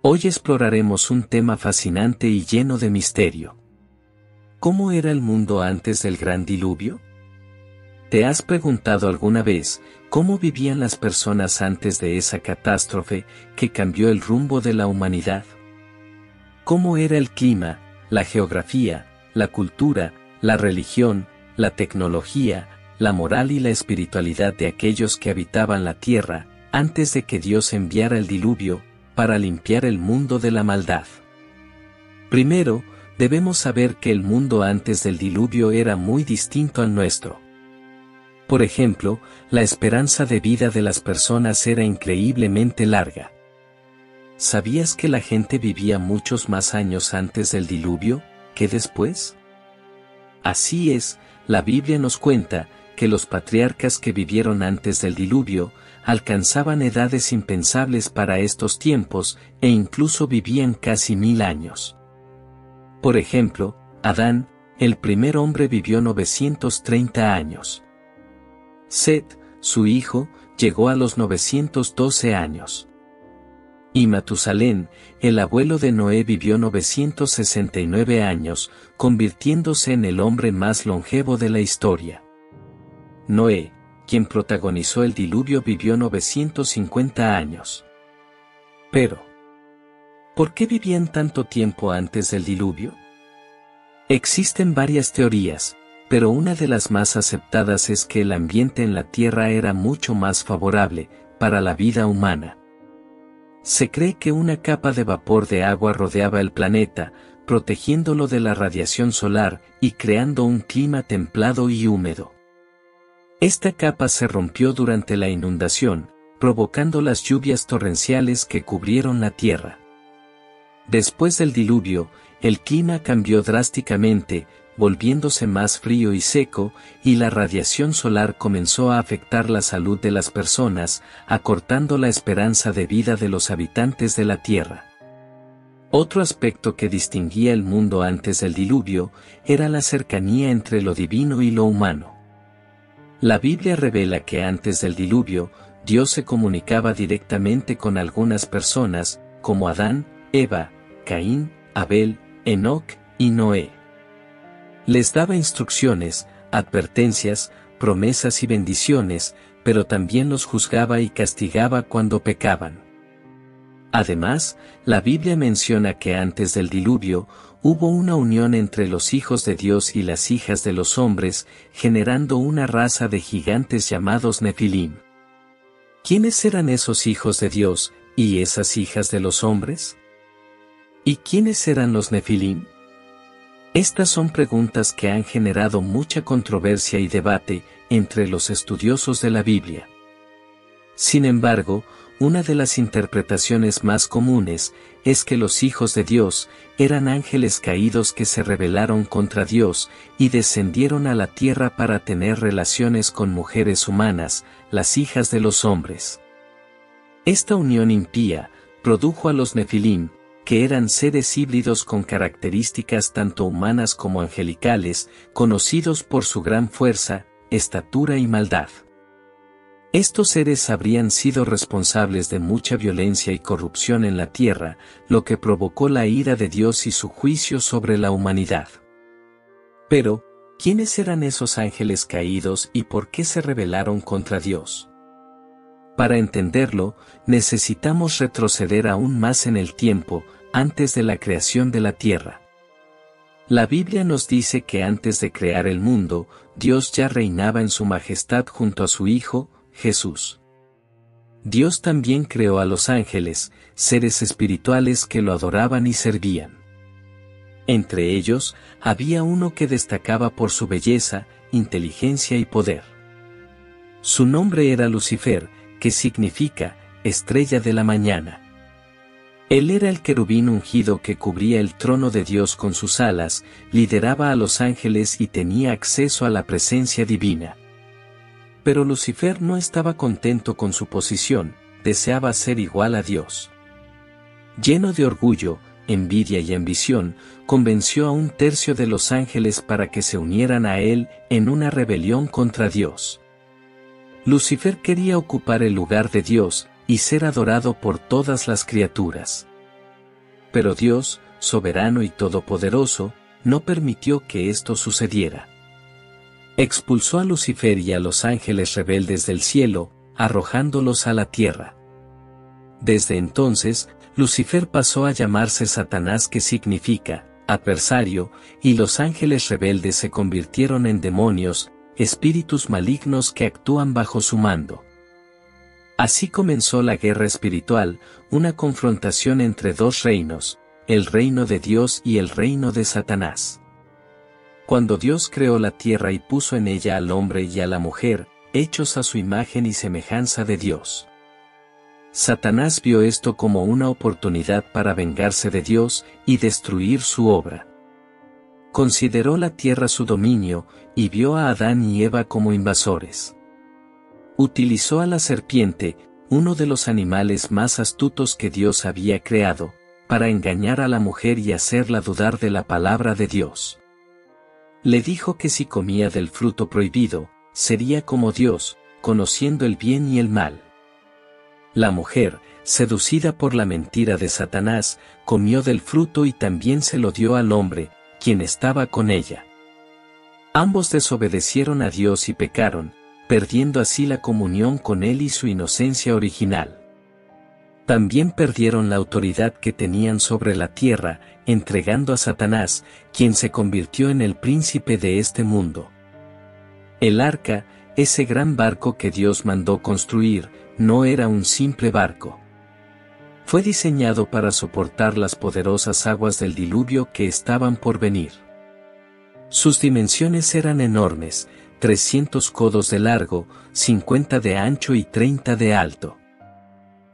Hoy exploraremos un tema fascinante y lleno de misterio. ¿Cómo era el mundo antes del gran diluvio? ¿Te has preguntado alguna vez cómo vivían las personas antes de esa catástrofe que cambió el rumbo de la humanidad? ¿Cómo era el clima, la geografía, la cultura, la religión, la tecnología, la moral y la espiritualidad de aquellos que habitaban la tierra antes de que Dios enviara el diluvio para limpiar el mundo de la maldad? Primero, debemos saber que el mundo antes del diluvio era muy distinto al nuestro. Por ejemplo, la esperanza de vida de las personas era increíblemente larga. ¿Sabías que la gente vivía muchos más años antes del diluvio que después? Así es, la Biblia nos cuenta que los patriarcas que vivieron antes del diluvio alcanzaban edades impensables para estos tiempos e incluso vivían casi 1000 años. Por ejemplo, Adán, el primer hombre, vivió 930 años. Set, su hijo, llegó a los 912 años. Y Matusalén, el abuelo de Noé, vivió 969 años, convirtiéndose en el hombre más longevo de la historia. Noé, quien protagonizó el diluvio, vivió 950 años. Pero, ¿por qué vivían tanto tiempo antes del diluvio? Existen varias teorías, pero una de las más aceptadas es que el ambiente en la Tierra era mucho más favorable para la vida humana. Se cree que una capa de vapor de agua rodeaba el planeta, protegiéndolo de la radiación solar y creando un clima templado y húmedo. Esta capa se rompió durante la inundación, provocando las lluvias torrenciales que cubrieron la Tierra. Después del diluvio, el clima cambió drásticamente, volviéndose más frío y seco, y la radiación solar comenzó a afectar la salud de las personas, acortando la esperanza de vida de los habitantes de la Tierra. Otro aspecto que distinguía el mundo antes del diluvio era la cercanía entre lo divino y lo humano. La Biblia revela que antes del diluvio, Dios se comunicaba directamente con algunas personas, como Adán, Eva, Caín, Abel, Enoc y Noé. Les daba instrucciones, advertencias, promesas y bendiciones, pero también los juzgaba y castigaba cuando pecaban. Además, la Biblia menciona que antes del diluvio, hubo una unión entre los hijos de Dios y las hijas de los hombres, generando una raza de gigantes llamados Nefilim. ¿Quiénes eran esos hijos de Dios y esas hijas de los hombres? ¿Y quiénes eran los Nefilim? Estas son preguntas que han generado mucha controversia y debate entre los estudiosos de la Biblia. Sin embargo, una de las interpretaciones más comunes es que los hijos de Dios eran ángeles caídos que se rebelaron contra Dios y descendieron a la tierra para tener relaciones con mujeres humanas, las hijas de los hombres. Esta unión impía produjo a los Nefilim, que eran seres híbridos con características tanto humanas como angelicales, conocidos por su gran fuerza, estatura y maldad. Estos seres habrían sido responsables de mucha violencia y corrupción en la tierra, lo que provocó la ira de Dios y su juicio sobre la humanidad. Pero, ¿quiénes eran esos ángeles caídos y por qué se rebelaron contra Dios? Para entenderlo, necesitamos retroceder aún más en el tiempo, antes de la creación de la tierra. La Biblia nos dice que antes de crear el mundo, Dios ya reinaba en su majestad junto a su Hijo, Jesús. Dios también creó a los ángeles, seres espirituales que lo adoraban y servían. Entre ellos, había uno que destacaba por su belleza, inteligencia y poder. Su nombre era Lucifer, que significa estrella de la mañana. Él era el querubín ungido que cubría el trono de Dios con sus alas, lideraba a los ángeles y tenía acceso a la presencia divina. Pero Lucifer no estaba contento con su posición, deseaba ser igual a Dios. Lleno de orgullo, envidia y ambición, convenció a 1/3 de los ángeles para que se unieran a él en una rebelión contra Dios. Lucifer quería ocupar el lugar de Dios y ser adorado por todas las criaturas. pero Dios, soberano y todopoderoso, no permitió que esto sucediera. Expulsó a Lucifer y a los ángeles rebeldes del cielo, arrojándolos a la tierra. Desde entonces, Lucifer pasó a llamarse Satanás, que significa adversario, y los ángeles rebeldes se convirtieron en demonios, espíritus malignos que actúan bajo su mando. Así comenzó la guerra espiritual, una confrontación entre dos reinos, el reino de Dios y el reino de Satanás. Cuando Dios creó la tierra y puso en ella al hombre y a la mujer, hechos a su imagen y semejanza de Dios, Satanás vio esto como una oportunidad para vengarse de Dios y destruir su obra. Consideró la tierra su dominio, y vio a Adán y Eva como invasores. Utilizó a la serpiente, uno de los animales más astutos que Dios había creado, para engañar a la mujer y hacerla dudar de la palabra de Dios. Le dijo que si comía del fruto prohibido, sería como Dios, conociendo el bien y el mal. La mujer, seducida por la mentira de Satanás, comió del fruto y también se lo dio al hombre, quien estaba con ella. Ambos desobedecieron a Dios y pecaron, perdiendo así la comunión con Él y su inocencia original. También perdieron la autoridad que tenían sobre la tierra, entregando a Satanás, quien se convirtió en el príncipe de este mundo. El arca, ese gran barco que Dios mandó construir, no era un simple barco. Fue diseñado para soportar las poderosas aguas del diluvio que estaban por venir. Sus dimensiones eran enormes, 300 codos de largo, 50 de ancho y 30 de alto.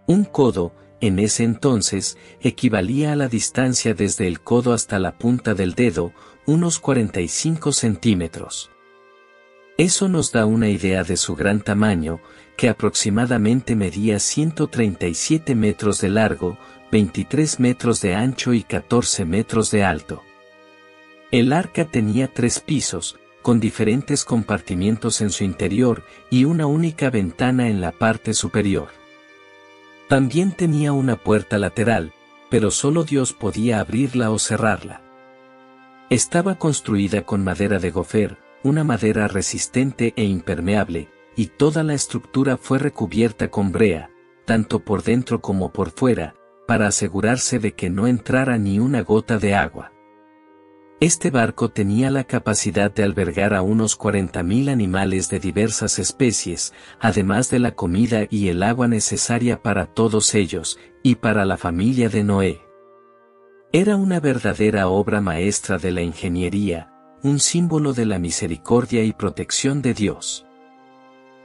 Un codo, en ese entonces, equivalía a la distancia desde el codo hasta la punta del dedo, unos 45 centímetros. Eso nos da una idea de su gran tamaño, que aproximadamente medía 137 metros de largo, 23 metros de ancho y 14 metros de alto. El arca tenía 3 pisos, con diferentes compartimientos en su interior y una única ventana en la parte superior. También tenía una puerta lateral, pero solo Dios podía abrirla o cerrarla. Estaba construida con madera de gofer, una madera resistente e impermeable, y toda la estructura fue recubierta con brea, tanto por dentro como por fuera, para asegurarse de que no entrara ni una gota de agua. Este barco tenía la capacidad de albergar a unos 40.000 animales de diversas especies, además de la comida y el agua necesaria para todos ellos, y para la familia de Noé. Era una verdadera obra maestra de la ingeniería, un símbolo de la misericordia y protección de Dios.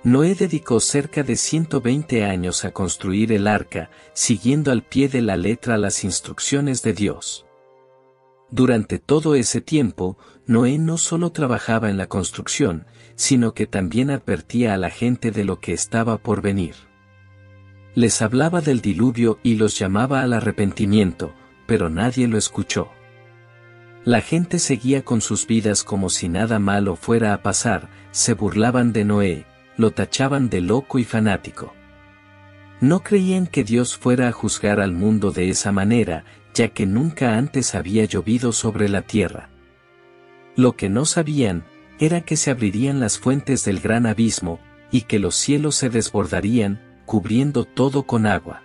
Noé dedicó cerca de 120 años a construir el arca, siguiendo al pie de la letra las instrucciones de Dios. Durante todo ese tiempo, Noé no solo trabajaba en la construcción, sino que también advertía a la gente de lo que estaba por venir. Les hablaba del diluvio y los llamaba al arrepentimiento, pero nadie lo escuchó. La gente seguía con sus vidas como si nada malo fuera a pasar, se burlaban de Noé, lo tachaban de loco y fanático. No creían que Dios fuera a juzgar al mundo de esa manera, ya que nunca antes había llovido sobre la tierra. Lo que no sabían, era que se abrirían las fuentes del gran abismo, y que los cielos se desbordarían, cubriendo todo con agua.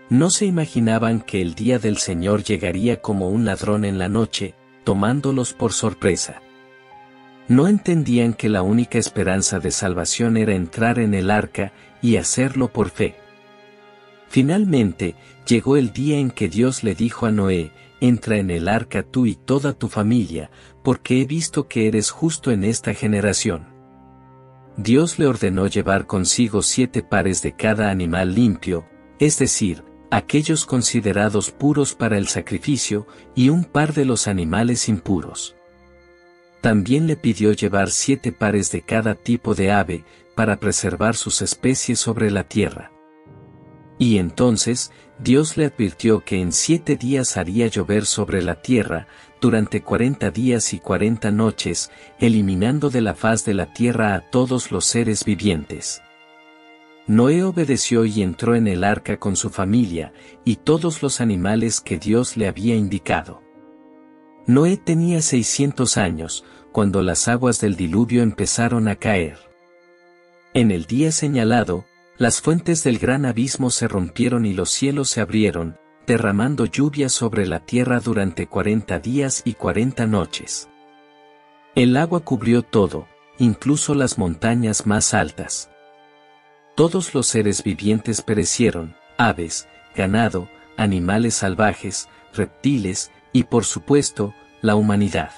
No se imaginaban que el día del Señor llegaría como un ladrón en la noche, tomándolos por sorpresa. No entendían que la única esperanza de salvación era entrar en el arca, y hacerlo por fe. Finalmente, llegó el día en que Dios le dijo a Noé: entra en el arca tú y toda tu familia, porque he visto que eres justo en esta generación. Dios le ordenó llevar consigo 7 pares de cada animal limpio, es decir, aquellos considerados puros para el sacrificio, y un par de los animales impuros. También le pidió llevar 7 pares de cada tipo de ave, para preservar sus especies sobre la tierra. Y entonces, Dios le advirtió que en 7 días haría llover sobre la tierra, durante 40 días y 40 noches, eliminando de la faz de la tierra a todos los seres vivientes. Noé obedeció y entró en el arca con su familia y todos los animales que Dios le había indicado. Noé tenía 600 años, cuando las aguas del diluvio empezaron a caer. En el día señalado, las fuentes del gran abismo se rompieron y los cielos se abrieron, derramando lluvia sobre la tierra durante 40 días y 40 noches. El agua cubrió todo, incluso las montañas más altas. Todos los seres vivientes perecieron, aves, ganado, animales salvajes, reptiles, y por supuesto, la humanidad.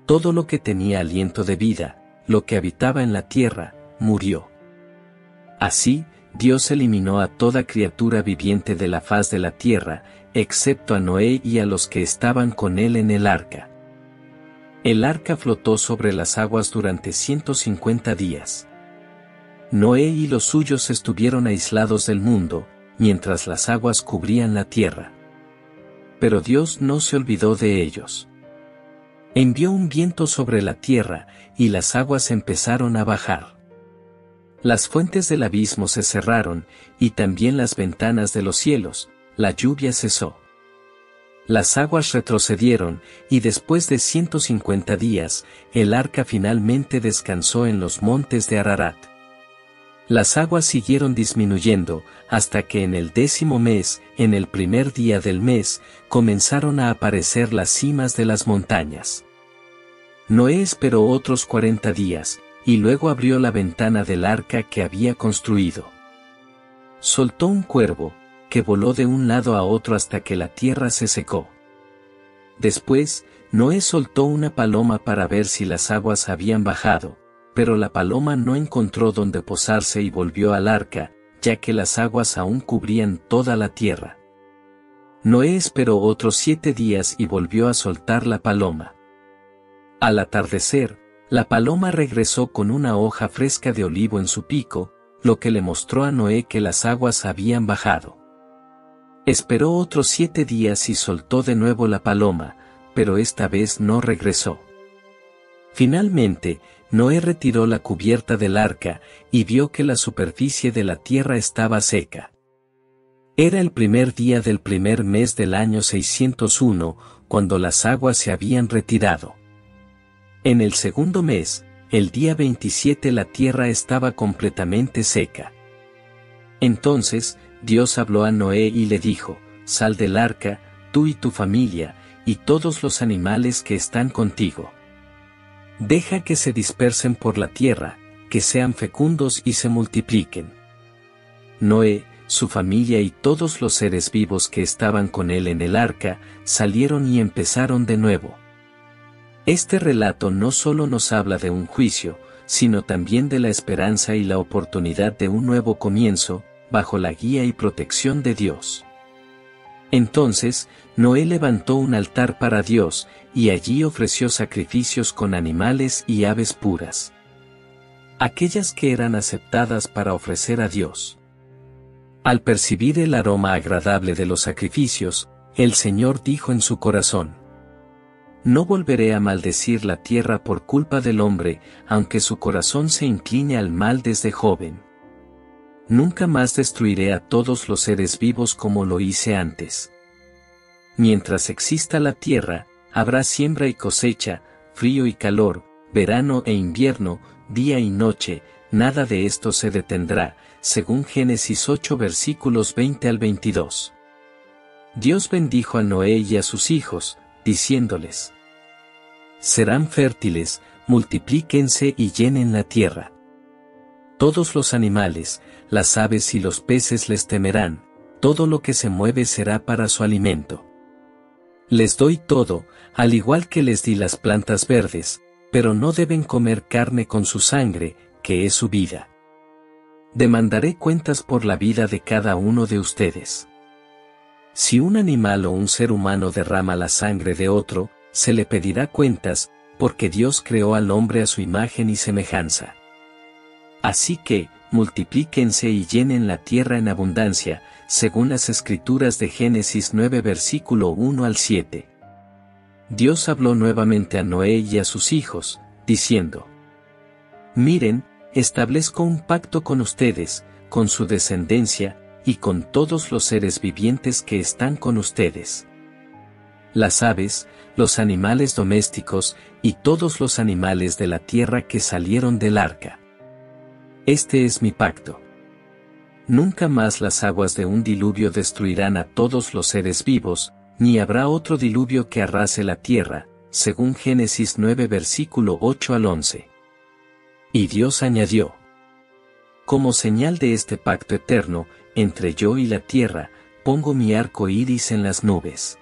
Todo lo que tenía aliento de vida, lo que habitaba en la tierra, murió. Así, Dios eliminó a toda criatura viviente de la faz de la tierra, excepto a Noé y a los que estaban con él en el arca. El arca flotó sobre las aguas durante 150 días. Noé y los suyos estuvieron aislados del mundo, mientras las aguas cubrían la tierra. Pero Dios no se olvidó de ellos. Envió un viento sobre la tierra, y las aguas empezaron a bajar. Las fuentes del abismo se cerraron, y también las ventanas de los cielos, la lluvia cesó. Las aguas retrocedieron, y después de 150 días, el arca finalmente descansó en los montes de Ararat. Las aguas siguieron disminuyendo, hasta que en el 10º mes, en el primer día del mes, comenzaron a aparecer las cimas de las montañas. Noé esperó otros 40 días, y luego abrió la ventana del arca que había construido. Soltó un cuervo, que voló de un lado a otro hasta que la tierra se secó. Después, Noé soltó una paloma para ver si las aguas habían bajado, pero la paloma no encontró dónde posarse y volvió al arca, ya que las aguas aún cubrían toda la tierra. Noé esperó otros 7 días y volvió a soltar la paloma. Al atardecer, la paloma regresó con una hoja fresca de olivo en su pico, lo que le mostró a Noé que las aguas habían bajado. Esperó otros 7 días y soltó de nuevo la paloma, pero esta vez no regresó. Finalmente, Noé retiró la cubierta del arca, y vio que la superficie de la tierra estaba seca. Era el primer día del primer mes del año 601, cuando las aguas se habían retirado. En el segundo mes, el día 27 la tierra estaba completamente seca. Entonces, Dios habló a Noé y le dijo, «Sal del arca, tú y tu familia, y todos los animales que están contigo. Deja que se dispersen por la tierra, que sean fecundos y se multipliquen». Noé, su familia y todos los seres vivos que estaban con él en el arca, salieron y empezaron de nuevo. Este relato no solo nos habla de un juicio, sino también de la esperanza y la oportunidad de un nuevo comienzo, bajo la guía y protección de Dios. Entonces, Noé levantó un altar para Dios, y allí ofreció sacrificios con animales y aves puras. Aquellas que eran aceptadas para ofrecer a Dios. Al percibir el aroma agradable de los sacrificios, el Señor dijo en su corazón: «No volveré a maldecir la tierra por culpa del hombre, aunque su corazón se incline al mal desde joven. Nunca más destruiré a todos los seres vivos como lo hice antes. Mientras exista la tierra, habrá siembra y cosecha, frío y calor, verano e invierno, día y noche, nada de esto se detendrá», según Génesis 8 versículos 20 al 22. Dios bendijo a Noé y a sus hijos, diciéndoles: «Serán fértiles, multiplíquense y llenen la tierra. Todos los animales, las aves y los peces les temerán, todo lo que se mueve será para su alimento. Les doy todo, al igual que les di las plantas verdes, pero no deben comer carne con su sangre, que es su vida. Demandaré cuentas por la vida de cada uno de ustedes. Si un animal o un ser humano derrama la sangre de otro, se le pedirá cuentas, porque Dios creó al hombre a su imagen y semejanza. Así que, multiplíquense y llenen la tierra en abundancia, según las Escrituras de Génesis 9 versículo 1 al 7. Dios habló nuevamente a Noé y a sus hijos, diciendo: «Miren, establezco un pacto con ustedes, con su descendencia, y con todos los seres vivientes que están con ustedes. Las aves, los animales domésticos, y todos los animales de la tierra que salieron del arca. Este es mi pacto. Nunca más las aguas de un diluvio destruirán a todos los seres vivos, ni habrá otro diluvio que arrase la tierra, según Génesis 9 versículo 8 al 11. Y Dios añadió: como señal de este pacto eterno, entre yo y la tierra, pongo mi arco iris en las nubes.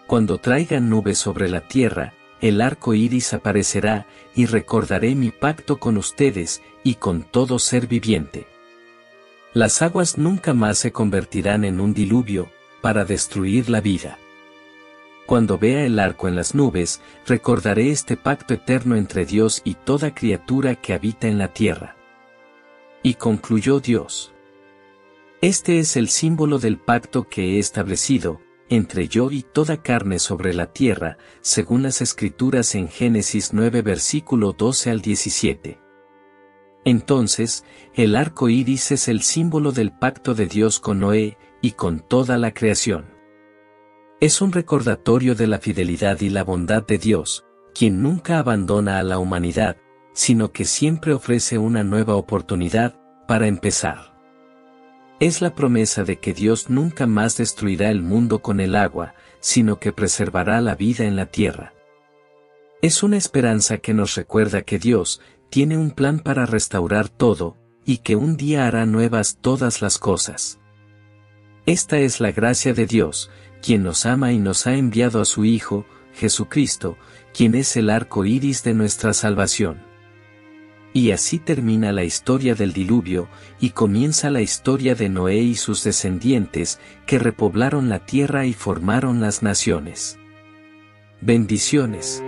Cuando traigan nubes sobre la tierra, el arco iris aparecerá, y recordaré mi pacto con ustedes, y con todo ser viviente. Las aguas nunca más se convertirán en un diluvio, para destruir la vida. Cuando vea el arco en las nubes, recordaré este pacto eterno entre Dios y toda criatura que habita en la tierra. Y concluyó Dios: este es el símbolo del pacto que he establecido, entre yo y toda carne sobre la tierra, según las Escrituras en Génesis 9 versículo 12 al 17. Entonces, el arco iris es el símbolo del pacto de Dios con Noé, y con toda la creación. Es un recordatorio de la fidelidad y la bondad de Dios, quien nunca abandona a la humanidad, sino que siempre ofrece una nueva oportunidad, para empezar. Es la promesa de que Dios nunca más destruirá el mundo con el agua, sino que preservará la vida en la tierra. Es una esperanza que nos recuerda que Dios tiene un plan para restaurar todo, y que un día hará nuevas todas las cosas. Esta es la gracia de Dios, quien nos ama y nos ha enviado a su Hijo, Jesucristo, quien es el arco iris de nuestra salvación. Y así termina la historia del diluvio, y comienza la historia de Noé y sus descendientes, que repoblaron la tierra y formaron las naciones. Bendiciones.